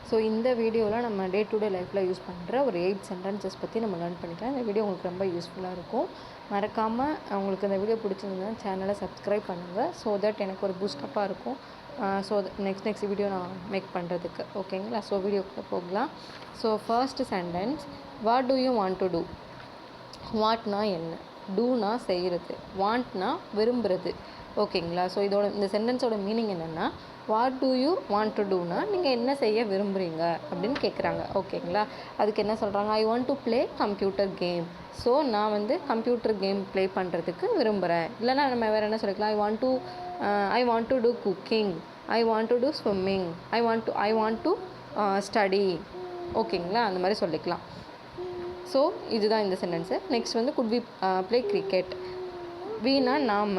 So இந்த வீடியோவில் நம்ம டே டு டே லைஃப்பில் யூஸ் பண்ணுற ஒரு 8 சென்டென்சஸ் பற்றி நம்ம லேர்ன் பண்ணிக்கலாம். இந்த வீடியோ உங்களுக்கு ரொம்ப யூஸ்ஃபுல்லாக இருக்கும். மறக்காமல் உங்களுக்கு இந்த வீடியோ பிடிச்சிருந்தா சேனலை சப்ஸ்கிரைப் பண்ணுங்கள். ஸோ தட் எனக்கு ஒரு பூஸ்டப்பாக இருக்கும். ஸோ நெக்ஸ்ட் வீடியோ நான் மேக் பண்ணுறதுக்கு. ஓகேங்களா? ஸோ வீடியோக்குள்ளே போகலாம். So first sentence, what do you want to do? வாட்னா என்ன, டூனா செய்கிறது, வாண்ட்னா விரும்புகிறது. ஓகேங்களா? ஸோ இந்த சென்டென்ஸோட மீனிங் என்னென்னா, what do you want to டூனா நீங்கள் என்ன செய்ய விரும்புகிறீங்க அப்படின்னு கேட்குறாங்க. ஓகேங்களா? அதுக்கு என்ன சொல்கிறாங்க, I want to play computer game. So நான் கம்ப்யூட்டர் கேம் ப்ளே பண்ணுறதுக்கு விரும்புகிறேன். இல்லைனா நம்ம வேறு என்ன சொல்லிக்கலாம், I want to do cooking, I want to do swimming, I want to study. ஓகேங்களா? அந்த மாதிரி சொல்லிக்கலாம். ஸோ இதுதான் இந்த சென்டென்ஸு. Next could we play cricket? வீணா நாம்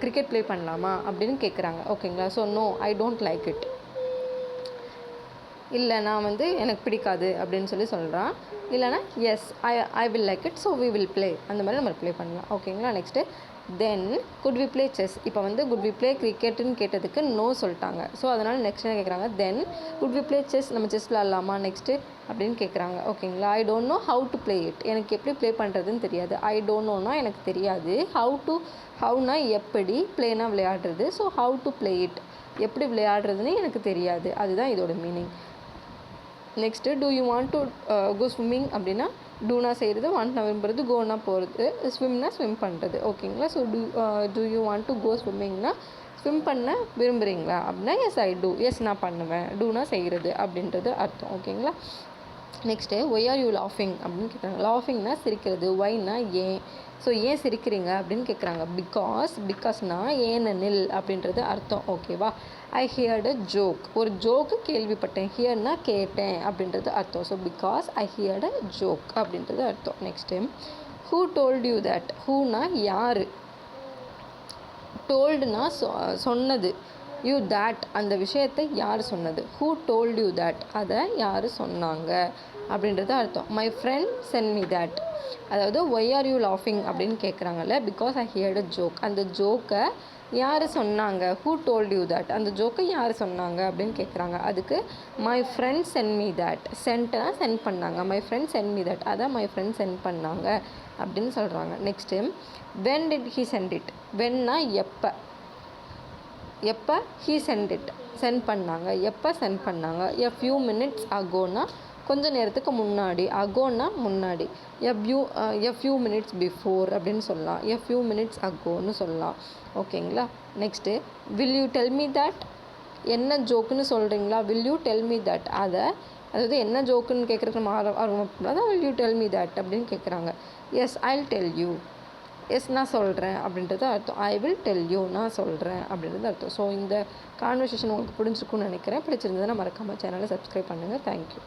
கிரிக்கெட் ப்ளே பண்ணலாமா அப்படின்னு கேட்குறாங்க. ஓகேங்களா? So no, I don't like it. இல்லை நான் எனக்கு பிடிக்காது அப்படின்னு சொல்கிறான். இல்லைனா S, I will like it, so we will play. அந்த மாதிரி நம்ம ப்ளே பண்ணலாம். ஓகேங்களா? Next then could we play chess? இப்போ குட் வி ப்ளே கிரிக்கெட்டுன்னு கேட்டதுக்கு நோ சொல்லிட்டாங்க. ஸோ அதனால் நெக்ஸ்ட் என்ன கேட்குறாங்க, then could we play chess? நம்ம செஸ் விளாட்லாமா நெக்ஸ்ட்டு அப்படின்னு கேட்குறாங்க. ஓகேங்களா? I don't know how to play it. எனக்கு எப்படி ப்ளே பண்ணுறதுன்னு தெரியாது. ஐ டோன்ட் நோனா எனக்கு தெரியாது. ஹவுனா எப்படி, ப்ளேனா விளையாடுறது. So how to play it, எப்படி விளையாடுறதுன்னு எனக்கு தெரியாது. அதுதான் இதோட meaning. Next do you want to go swimming அப்படின்னா, டூனா செய்கிறது, வாண்ட்னா விரும்புறது, கோனா போகிறது, ஸ்விம்னா ஸ்விம் பண்ணுறது. ஓகேங்களா? So do you want to go ஸ்விம்மிங்னா ஸ்விம் பண்ண விரும்புகிறீங்களா அப்படின்னா, எஸ் ஐ டூ, எஸ் நான் பண்ணுவேன், டூனா செய்கிறது அப்படின்றது அர்த்தம். ஓகேங்களா? நெக்ஸ்ட்டு ஒய் ஆர் யூ லாஃபிங் அப்படின்னு கேட்குறாங்க. லாஃபிங்னா சிரிக்கிறது, ஒய்னா ஏன். ஸோ ஏன் சிரிக்கிறீங்க அப்படின்னு கேட்குறாங்க. பிகாஸ்னா ஏனெனில் அப்படின்றது அர்த்தம். ஓகேவா? ஐ ஹியர்ட் அ ஜோக், ஒரு ஜோக்கு கேள்விப்பட்டேன். ஹியர்னா கேட்டேன் அப்படின்றது அர்த்தம். So because I heard a joke அப்படின்றது அர்த்தம். Next who told you that? ஹூனா யார், டோல்டுனா சொன்னது, யூ தேட் அந்த விஷயத்தை யார் சொன்னது. ஹூ டோல்ட் யூ தேட், அதை யார் சொன்னாங்க அப்படின்றது அர்த்தம். My friend sent me that. அதாவது ஒய் ஆர் யூ லாஃபிங் அப்படின்னு கேட்குறாங்கல்ல, because I heard a joke. அந்த ஜோக்கை யார் சொன்னாங்க, ஹூ டோல்ட் யூ தேட், அந்த ஜோக்கை யார் சொன்னாங்க அப்படின்னு கேட்குறாங்க. அதுக்கு my friend sent me that. சென்ட்னா சென்ட் பண்ணாங்க, my friend sent me that, அதான் மை ஃப்ரெண்ட் சென்ட் பண்ணாங்க அப்படின்னு சொல்கிறாங்க. Next when did he sent it? வென்னா எப்போ ஹீ சென்ட் பண்ணாங்க, எப்போ சென்ட் பண்ணாங்க. எ ஃபியூ மினிட்ஸ் அகோனா கொஞ்சம் நேரத்துக்கு முன்னாடி, அகோனா முன்னாடி, எ ஃபியூ மினிட்ஸ் பிஃபோர் அப்படின்னு சொல்லலாம், எ ஃபியூ மினிட்ஸ் அகோன்னு சொல்லலாம். ஓகேங்களா? Next will you tell me that? என்ன ஜோக்குன்னு சொல்கிறீங்களா, will you tell me that. அதாவது என்ன ஜோக்குன்னு கேட்குறதுக்கு நம்ம ஆர்வம் அதான் will you tell me that அப்படின்னு கேட்குறாங்க. Yes I will tell you, yes நான் சொல்கிறேன் அப்படின்றது அர்த்தம். ஐ வில் டெல் யூ, நான் சொல்கிறேன் அப்படின்றது அர்த்தம். ஸோ இந்த கான்வர்சேஷன் உங்களுக்கு பிடிச்சிருக்குன்னு நினைக்கிறேன். பிடிச்சிருந்ததுன்னா மறக்காமல் சேனலை சப்ஸ்கிரைப் பண்ணுங்கள். தேங்க்யூ.